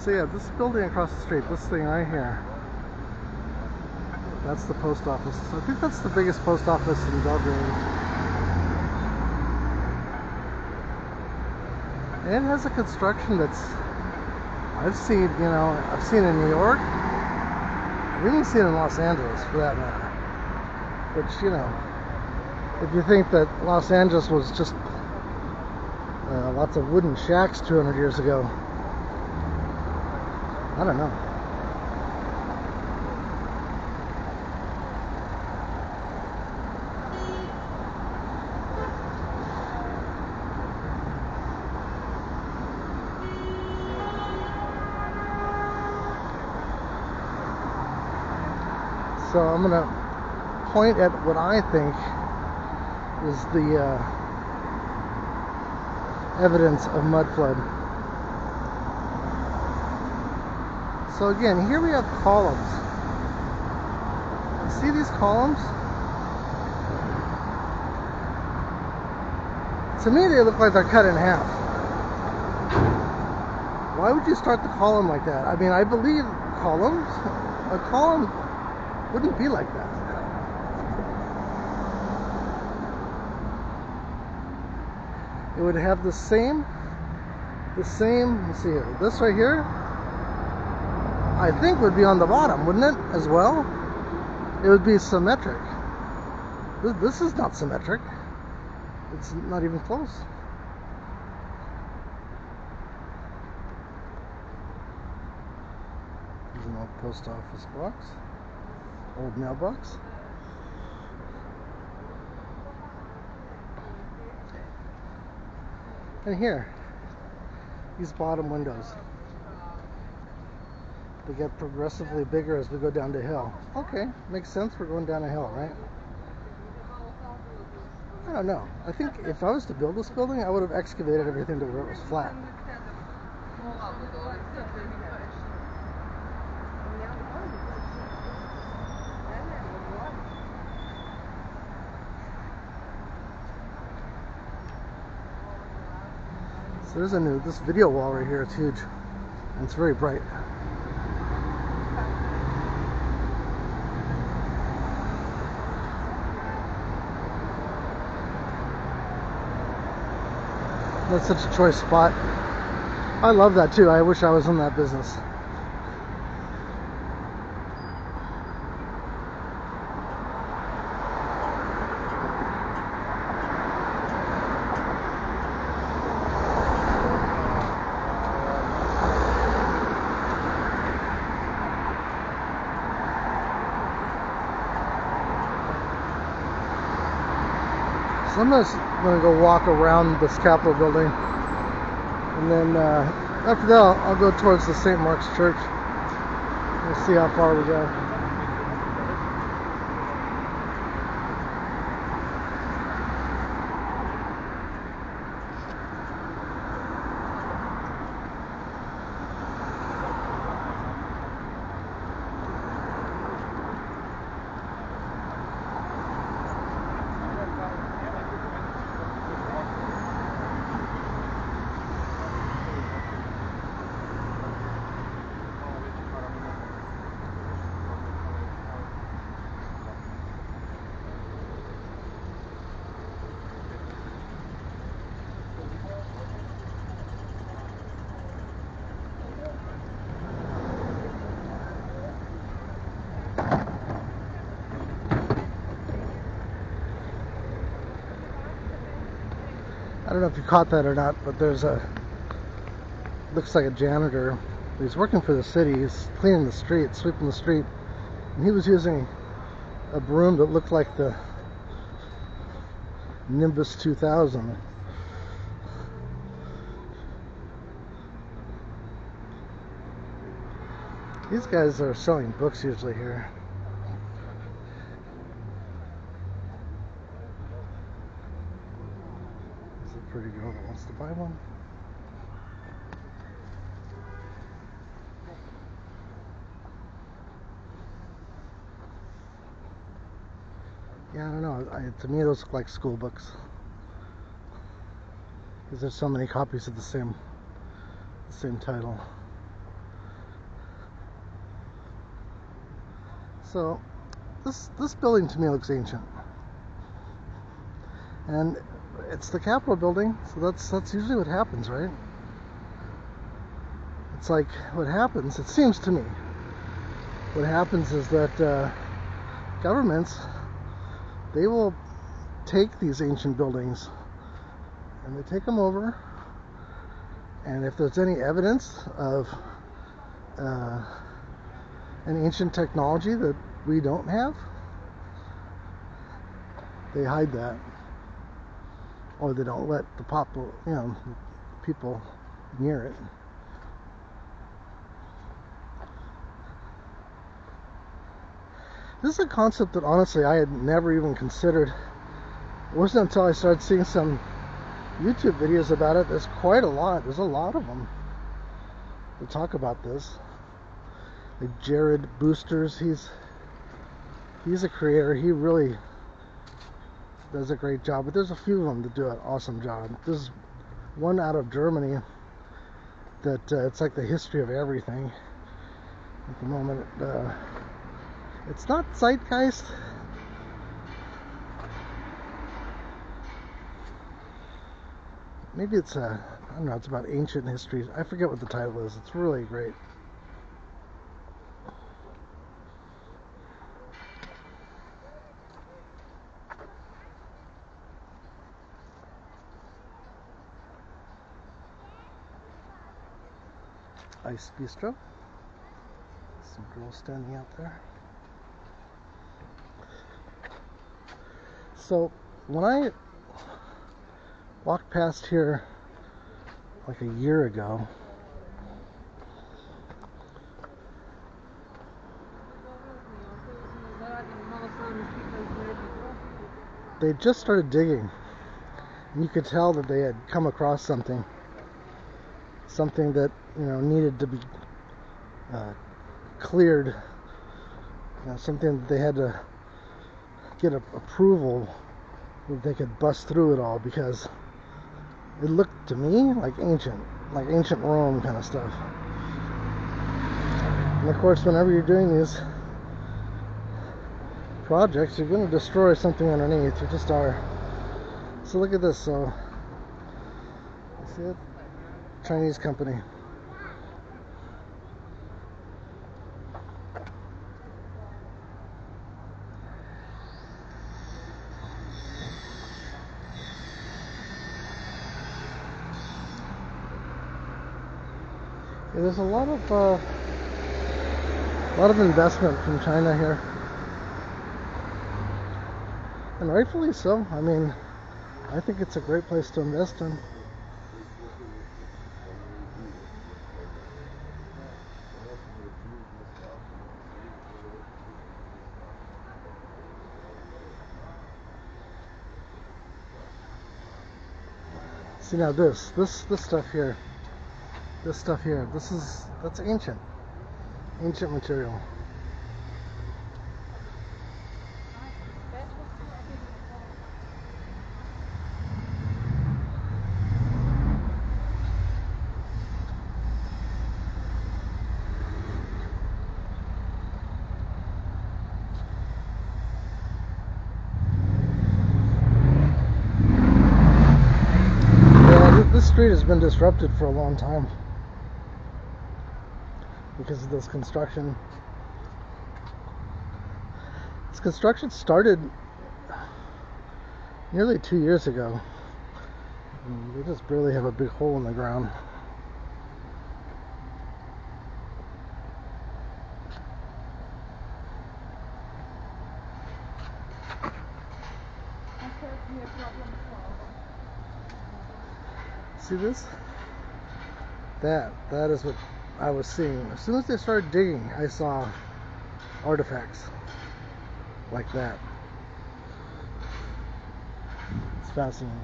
So yeah, this building across the street, this thing right here, that's the post office. I think that's the biggest post office in Belgrade. And it has a construction that's, I've seen in New York. I've even seen in Los Angeles, for that matter. Which, if you think that Los Angeles was just lots of wooden shacks 200 years ago, I don't know. So I'm going to point at what I think is the evidence of mud flood. So again, here we have columns. You see these columns? To me, they look like they're cut in half. Why would you start the column like that? I mean, I believe columns. A column wouldn't be like that. It would have the same, let's see here, this right here, I think would be on the bottom, wouldn't it, as well? It would be symmetric. This is not symmetric. It's not even close. There's an old post office box, old mailbox. And here, these bottom windows, they get progressively bigger as we go down the hill. Okay, makes sense, we're going down a hill, right? I don't know. I think if I was to build this building, I would have excavated everything to where it was flat. So there's this video wall right here. It's huge, and it's very bright. That's such a choice spot. I love that too. I wish I was in that business. So I'm just going to go walk around this Capitol building, and then after that I'll go towards the St. Mark's Church. We'll see how far we go. I don't know if you caught that or not, but there's looks like a janitor. He's working for the city. He's cleaning the street, sweeping the street, and he was using a broom that looked like the Nimbus 2000. These guys are selling books usually here. There's a pretty girl that wants to buy one. Yeah, I don't know. To me, those look like school books, because there's so many copies of the same title. So this building to me looks ancient, and it's the Capitol building, so that's usually what happens, right? It's like what happens, it seems to me, what happens is that governments, they will take these ancient buildings and they take them over, and if there's any evidence of an ancient technology that we don't have, they hide that, or they don't let the people near it. This is a concept that honestly I had never even considered. It wasn't until I started seeing some YouTube videos about it. There's quite a lot. There's a lot of them that talk about this. Like Jared Boosters, he's a creator. He really does a great job. But there's a few of them that do an awesome job. There's one out of Germany that it's like the history of everything. At the moment, it's not Zeitgeist. Maybe it's I don't know, it's about ancient history. I forget what the title is. It's really great. Ice Bistro. Some girls standing out there. So when I walked past here like a year ago, they just started digging, and you could tell that they had come across something that needed to be cleared, something that they had to get approval that they could bust through it all, because it looked to me like ancient Rome kind of stuff. And of course, whenever you're doing these projects, you're going to destroy something underneath. You just are. So look at this. So you see it? Chinese company. Yeah, there's a lot of investment from China here, and rightfully so. I mean, I think it's a great place to invest in. See now this stuff here, that's ancient material. This street has been disrupted for a long time because of this construction. This construction started nearly 2 years ago. They just barely have a big hole in the ground. See this? That is what I was seeing. As soon as they started digging, I saw artifacts like that. It's fascinating.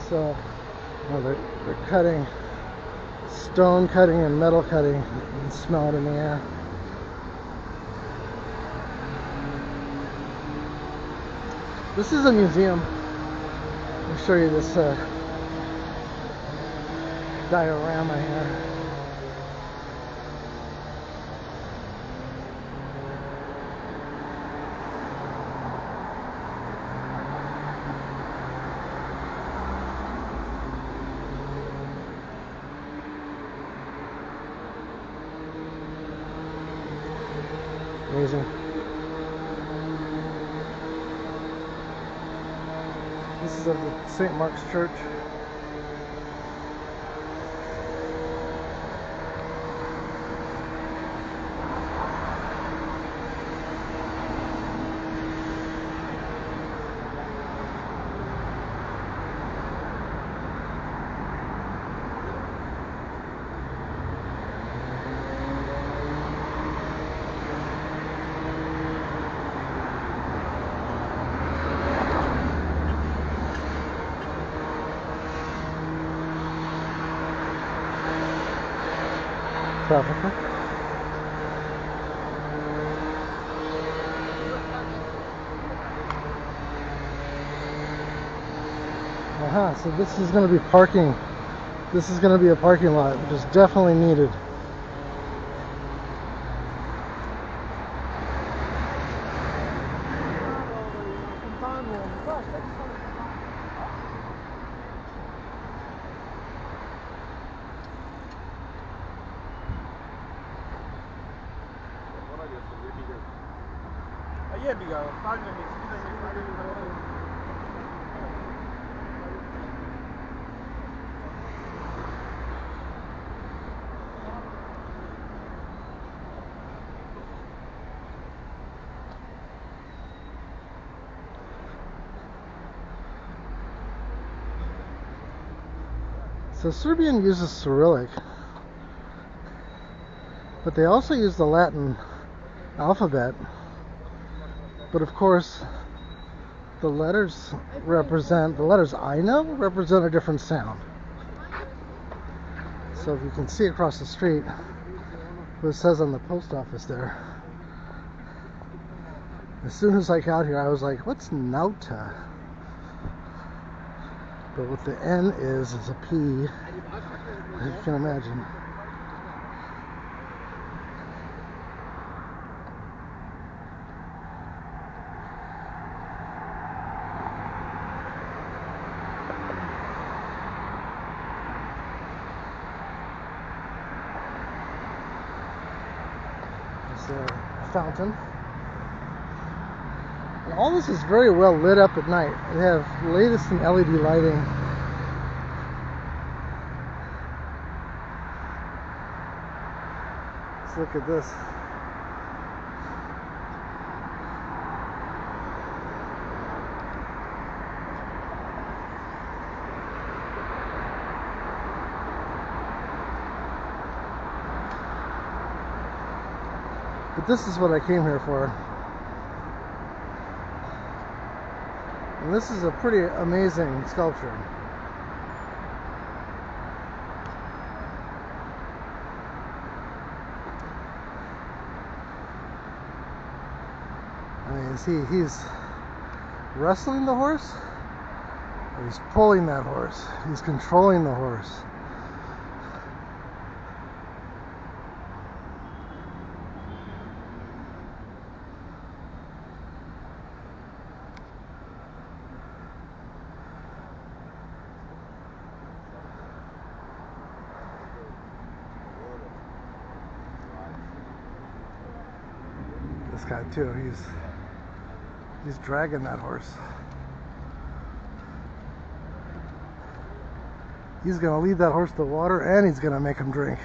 So, they're cutting, stone cutting and metal cutting. You can smell it in the air. This is a museum. Let me show you this diorama here. Amazing. This is of the St. Mark's Church. South Africa. So this is going to be parking. This is going to be a parking lot, which is definitely needed. So Serbian uses Cyrillic, but they also use the Latin alphabet. But of course, the letters I know represent a different sound. So if you can see across the street what it says on the post office there, as soon as I got here I was like, what's Nauta? But what the N is a P, as you can imagine. It's a fountain. And all this is very well lit up at night. They have latest in LED lighting. Let's look at this. But this is what I came here for. And this is a pretty amazing sculpture. I mean, he's wrestling the horse, or he's pulling that horse. He's controlling the horse. This guy too, he's dragging that horse. He's gonna lead that horse to water, and he's gonna make him drink.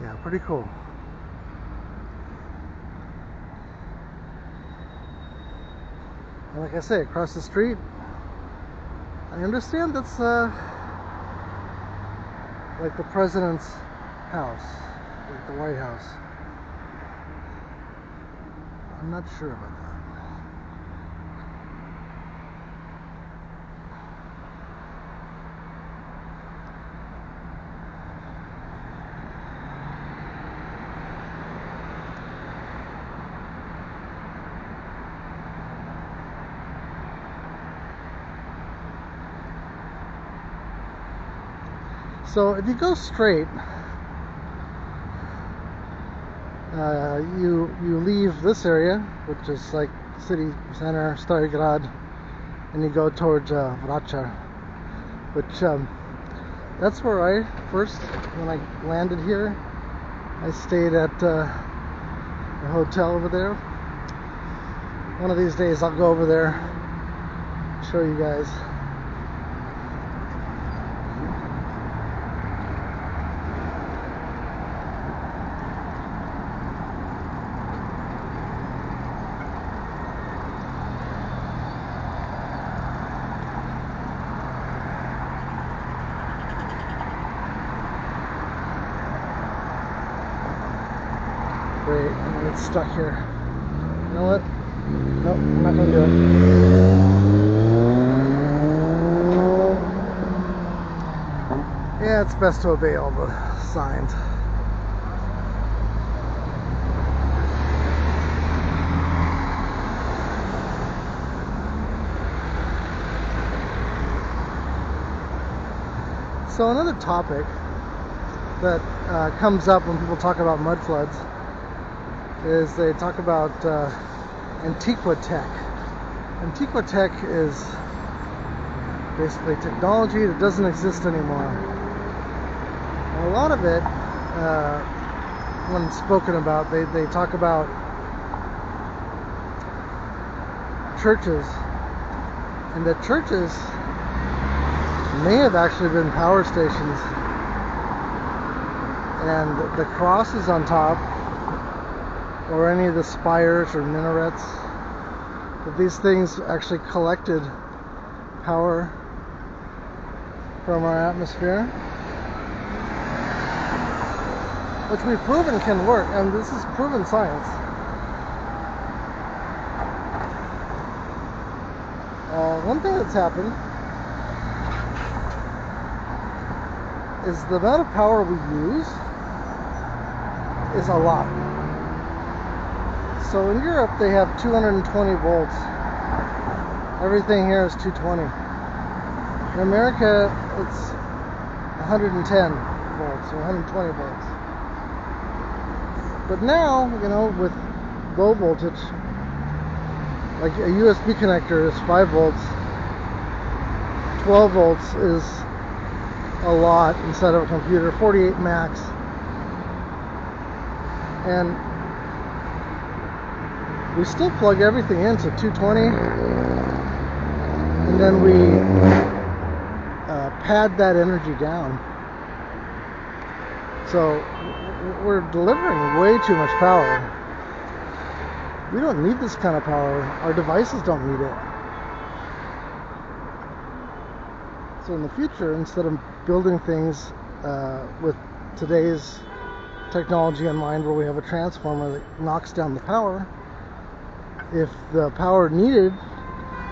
Yeah, pretty cool. And like I say, across the street, I understand that's like the president's house, like the White House. I'm not sure about that. So if you go straight, you leave this area, which is like city center, Stari Grad, and you go towards Vračar, which that's where I first, when I landed here, I stayed at a hotel over there. One of these days I'll go over there, show you guys. Great, I'm gonna get stuck here. You know what? Nope, I'm not gonna do it. Yeah, it's best to obey all the signs. So another topic that comes up when people talk about mud floods is they talk about Antiqua Tech. Antiqua Tech is basically technology that doesn't exist anymore. And a lot of it, when spoken about, they talk about churches, and that churches may have actually been power stations, and the crosses on top, or any of the spires or minarets, that these things actually collected power from our atmosphere, which we've proven can work, and this is proven science. One thing that's happened is the amount of power we use is a lot. So in Europe they have 220 volts. Everything here is 220. In America it's 110 volts or 120 volts. But now, you know, with low voltage, like a USB connector is 5 volts. 12 volts is a lot inside of a computer, 48 max. And we still plug everything into 220, and then we pad that energy down. So we're delivering way too much power. We don't need this kind of power. Our devices don't need it. So in the future, instead of building things with today's technology in mind, where we have a transformer that knocks down the power, if the power needed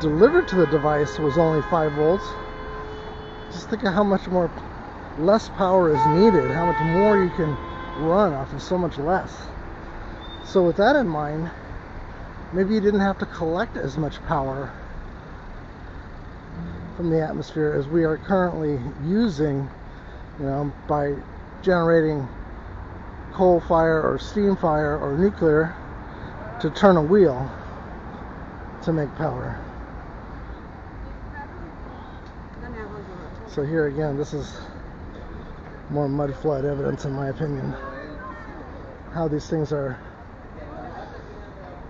delivered to the device was only 5 volts, just think of how much more less power is needed, how much more you can run off of so much less. So with that in mind, maybe you didn't have to collect as much power from the atmosphere as we are currently using, you know, by generating coal fire or steam fire or nuclear to turn a wheel to make power. So here again, this is more mud flood evidence, in my opinion. How these things are,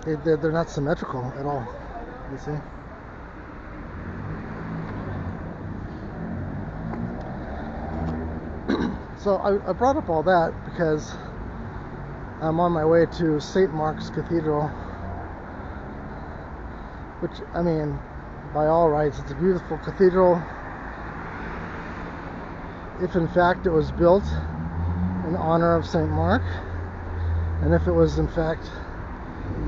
they're not symmetrical at all, you see. So I brought up all that because I'm on my way to St. Mark's Cathedral, which, I mean, by all rights, it's a beautiful cathedral. If in fact it was built in honor of St. Mark, and if it was in fact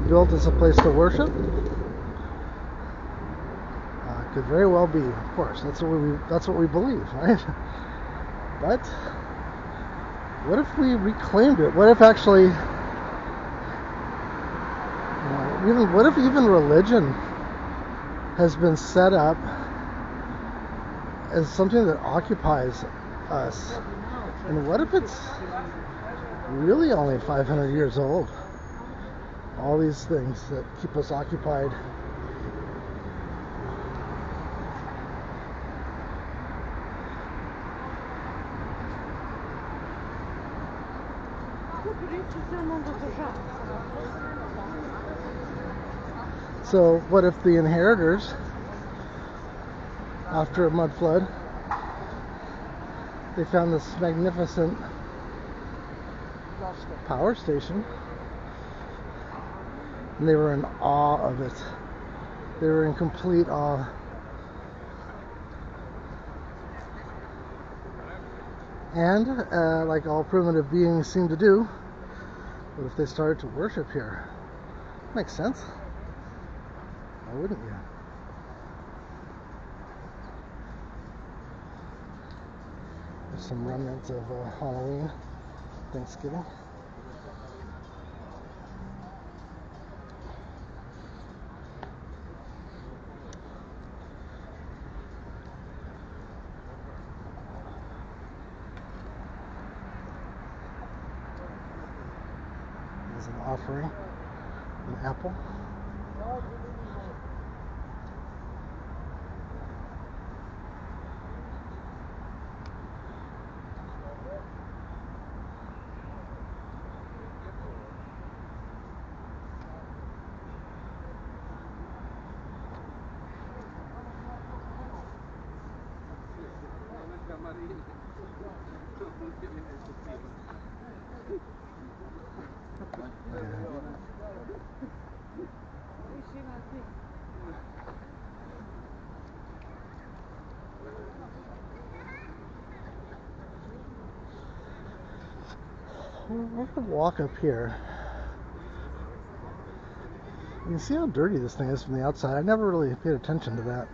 built as a place to worship, could very well be, of course. That's what we believe, right? But what if we reclaimed it? What if actually, what if even religion has been set up as something that occupies us. And what if it's really only 500 years old? All these things that keep us occupied. So what if the inheritors, after a mud flood, they found this magnificent power station and they were in awe of it. They were in complete awe. And like all primitive beings seem to do, what if they started to worship here? Makes sense. Why wouldn't you? There's some remnants of Halloween, Thanksgiving. There's an offering, an apple. We're going to walk up here. You can see how dirty this thing is from the outside. I never really paid attention to that.